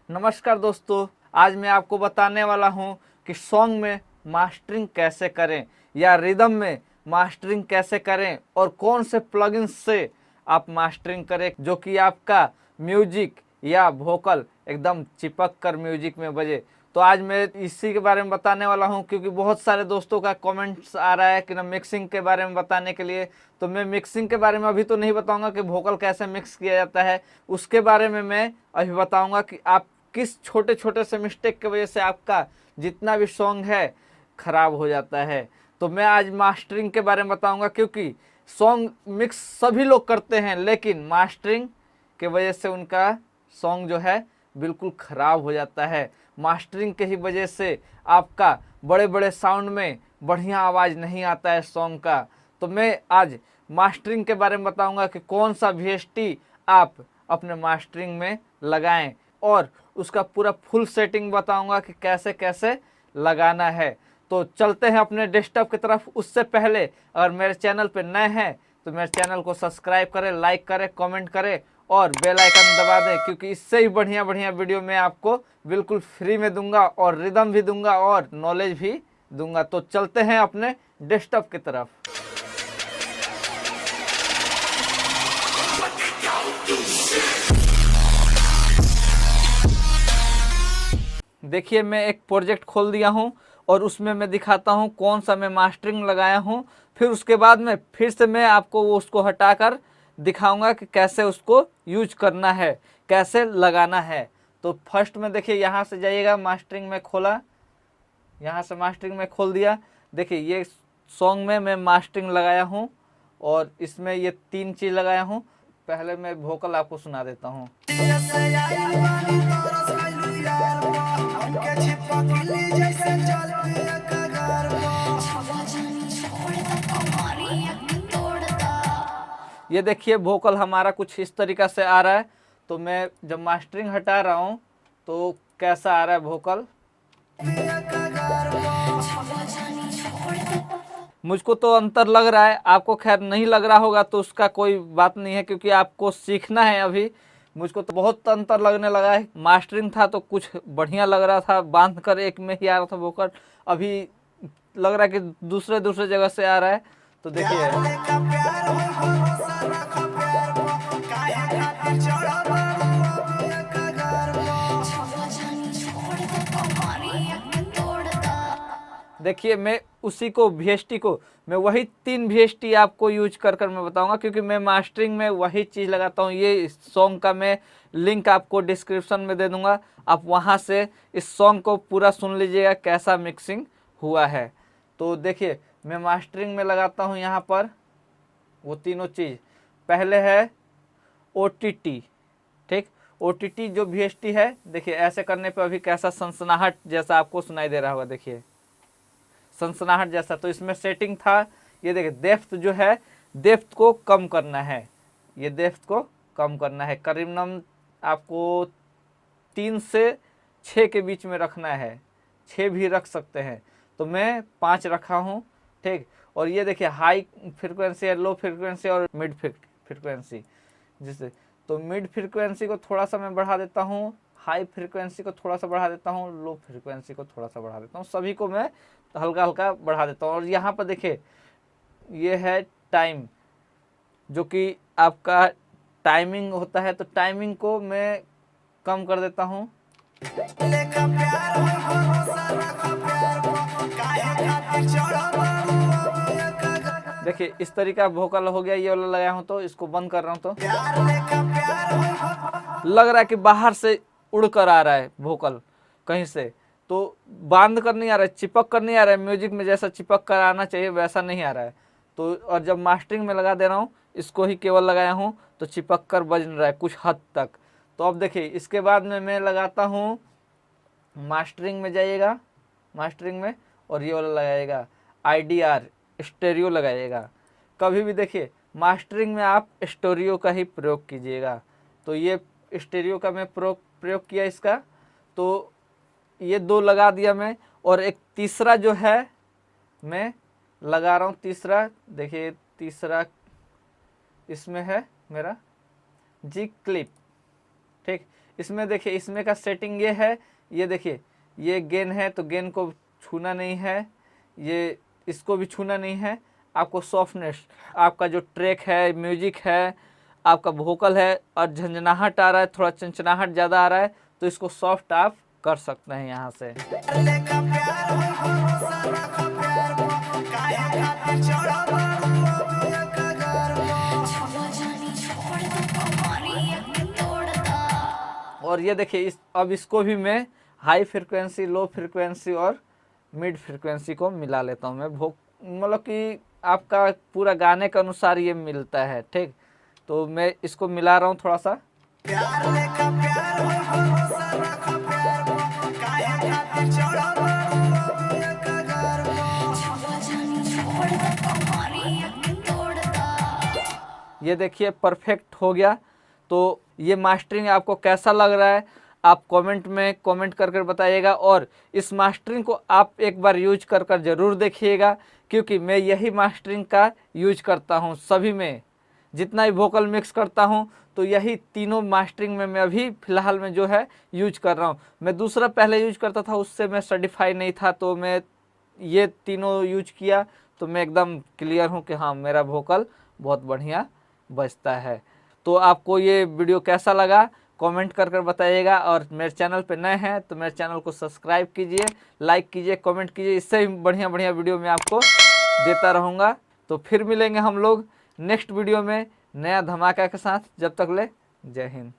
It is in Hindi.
नमस्कार दोस्तों, आज मैं आपको बताने वाला हूं कि सॉन्ग में मास्टरिंग कैसे करें या रिदम में मास्टरिंग कैसे करें और कौन से प्लगइन्स से आप मास्टरिंग करें जो कि आपका म्यूजिक या वोकल एकदम चिपक कर म्यूजिक में बजे। तो आज मैं इसी के बारे में बताने वाला हूं क्योंकि बहुत सारे दोस्तों का कमेंट्स आ रहा है कि ना मिक्सिंग के बारे में बताने के लिए। तो मैं मिक्सिंग के बारे में अभी तो नहीं बताऊंगा कि वोकल कैसे मिक्स किया जाता है, उसके बारे में मैं अभी बताऊंगा कि आप किस छोटे छोटे से मिस्टेक की वजह से आपका जितना भी सॉन्ग है खराब हो जाता है। तो मैं आज मास्टरिंग के बारे में बताऊंगा क्योंकि सॉन्ग मिक्स सभी लोग करते हैं लेकिन मास्टरिंग के वजह से उनका सॉन्ग जो है बिल्कुल ख़राब हो जाता है। मास्टरिंग के ही वजह से आपका बड़े बड़े साउंड में बढ़िया आवाज़ नहीं आता है सॉन्ग का। तो मैं आज मास्टरिंग के बारे में बताऊंगा कि कौन सा वीएसटी आप अपने मास्टरिंग में लगाएं और उसका पूरा फुल सेटिंग बताऊंगा कि कैसे कैसे लगाना है। तो चलते हैं अपने डेस्कटॉप की तरफ। उससे पहले अगर मेरे चैनल पर नए हैं तो मेरे चैनल को सब्सक्राइब करें, लाइक करें, कमेंट करें और बेल आइकन दबा दें क्योंकि इससे ही बढ़िया बढ़िया वीडियो मैं आपको बिल्कुल फ्री में दूंगा और रिदम भी दूंगा और नॉलेज भी दूंगा। तो चलते हैं अपने डेस्कटॉप की तरफ। देखिए, मैं एक प्रोजेक्ट खोल दिया हूं और उसमें मैं दिखाता हूं कौन सा मैं मास्टरिंग लगाया हूं। फिर उसके बाद में फिर से मैं आपको वो उसको हटाकर दिखाऊंगा कि कैसे उसको यूज करना है, कैसे लगाना है। तो फर्स्ट में देखिए, यहाँ से जाइएगा, मास्टरिंग में खोला, यहाँ से मास्टरिंग में खोल दिया। देखिए ये सॉन्ग में मैं मास्टरिंग लगाया हूँ और इसमें ये 3 चीज़ लगाया हूँ। पहले मैं वोकल आपको सुना देता हूँ। ये देखिए वोकल हमारा कुछ इस तरीक़ा से आ रहा है। तो मैं जब मास्टरिंग हटा रहा हूँ तो कैसा आ रहा है वोकल, मुझको तो अंतर लग रहा है। आपको खैर नहीं लग रहा होगा तो उसका कोई बात नहीं है क्योंकि आपको सीखना है अभी। मुझको तो बहुत अंतर लगने लगा है। मास्टरिंग था तो कुछ बढ़िया लग रहा था, बांध कर एक में ही आ रहा था वोकल, अभी लग रहा है कि दूसरे दूसरे जगह से आ रहा है। तो देखिए, देखिए मैं उसी को वीएसटी को मैं वही 3 वीएसटी आपको यूज कर कर मैं बताऊंगा क्योंकि मैं मास्टरिंग में वही चीज़ लगाता हूँ। ये सॉन्ग का मैं लिंक आपको डिस्क्रिप्शन में दे दूंगा, आप वहाँ से इस सॉन्ग को पूरा सुन लीजिएगा कैसा मिक्सिंग हुआ है। तो देखिए मैं मास्टरिंग में लगाता हूँ यहाँ पर वो तीनों चीज़। पहले है ओटीटी, ठीक, ओटीटी जो वीएसटी है, देखिए ऐसे करने पर अभी कैसा सनसनाहट जैसा आपको सुनाई दे रहा होगा। देखिए सनसनाहट जैसा। तो इसमें सेटिंग था, ये देखिए डेप्थ जो है, डेप्थ को कम करना है, ये डेप्थ को कम करना है। करीबन आपको 3 से 6 के बीच में रखना है, 6 भी रख सकते हैं। तो मैं 5 रखा हूँ, ठीक। और ये देखिए हाई फ्रिक्वेंसी है, लो फ्रिक्वेंसी और मिड फ्रिक्वेंसी जिससे, तो मिड फ्रिक्वेंसी को थोड़ा सा मैं बढ़ा देता हूँ, हाई फ्रिक्वेंसी को थोड़ा सा बढ़ा देता हूँ, लो फ्रिक्वेंसी को थोड़ा सा बढ़ा देता हूँ, सभी को मैं हल्का हल्का बढ़ा देता हूँ। और यहाँ पर देखिए ये है टाइम, जो कि आपका टाइमिंग होता है, तो टाइमिंग को मैं कम कर देता हूँ। देखिए इस तरीका वोकल हो गया, ये वाला लगाया हूँ। तो इसको बंद कर रहा हूँ तो लग रहा है कि बाहर से उड़ कर आ रहा है वोकल कहीं से, तो बांध कर नहीं आ रहा है, चिपक कर नहीं आ रहा है। म्यूजिक में जैसा चिपक कर आना चाहिए वैसा नहीं आ रहा है। तो और जब मास्टरिंग में लगा दे रहा हूँ, इसको ही केवल लगाया हूँ तो चिपक कर बज रहा है कुछ हद तक। तो अब देखिए इसके बाद में मैं लगाता हूँ, मास्टरिंग में जाइएगा, मास्टरिंग में, और ये वाला लगाइएगा आईडीआर, स्टेरियो लगाइएगा। कभी भी देखिए मास्टरिंग में आप स्टेरियो का ही प्रयोग कीजिएगा। तो ये स्टेरियो का मैं प्रयोग किया इसका, तो ये 2 लगा दिया मैं। और एक तीसरा जो है मैं लगा रहा हूँ, तीसरा देखिए, तीसरा इसमें है मेरा जी क्लिप, ठीक। इसमें देखिए इसमें का सेटिंग ये है, ये देखिए ये गेन है तो गेन को छूना नहीं है, ये इसको भी छूना नहीं है। आपको सॉफ्टनेस, आपका जो ट्रैक है, म्यूजिक है, आपका वोकल है और झंझनाहट आ रहा है, थोड़ा चंचनाहट ज़्यादा आ रहा है तो इसको सॉफ्ट आप कर सकते हैं यहाँ से। और ये देखिए अब इसको भी मैं हाई फ्रिक्वेंसी, लो फ्रिक्वेंसी और मिड फ्रिक्वेंसी को मिला लेता हूँ मैं। मतलब कि आपका पूरा गाने के अनुसार ये मिलता है, ठीक। तो मैं इसको मिला रहा हूँ थोड़ा सा। ये देखिए परफेक्ट हो गया। तो ये मास्टरिंग आपको कैसा लग रहा है आप कमेंट में कमेंट कर बताइएगा, और इस मास्टरिंग को आप एक बार यूज कर ज़रूर देखिएगा, क्योंकि मैं यही मास्टरिंग का यूज करता हूँ सभी में, जितना भी वोकल मिक्स करता हूँ तो यही तीनों मास्टरिंग में मैं अभी फ़िलहाल में जो है यूज कर रहा हूँ। मैं दूसरा पहले यूज करता था, उससे मैं सर्टिफाई नहीं था, तो मैं ये तीनों यूज किया तो मैं एकदम क्लियर हूँ कि हाँ मेरा वोकल बहुत बढ़िया बजता है। तो आपको ये वीडियो कैसा लगा कमेंट कर बताइएगा, और मेरे चैनल पे नए हैं तो मेरे चैनल को सब्सक्राइब कीजिए, लाइक कीजिए, कमेंट कीजिए, इससे ही बढ़िया बढ़िया वीडियो मैं आपको देता रहूँगा। तो फिर मिलेंगे हम लोग नेक्स्ट वीडियो में नया धमाका के साथ। जब तक ले जय हिंद।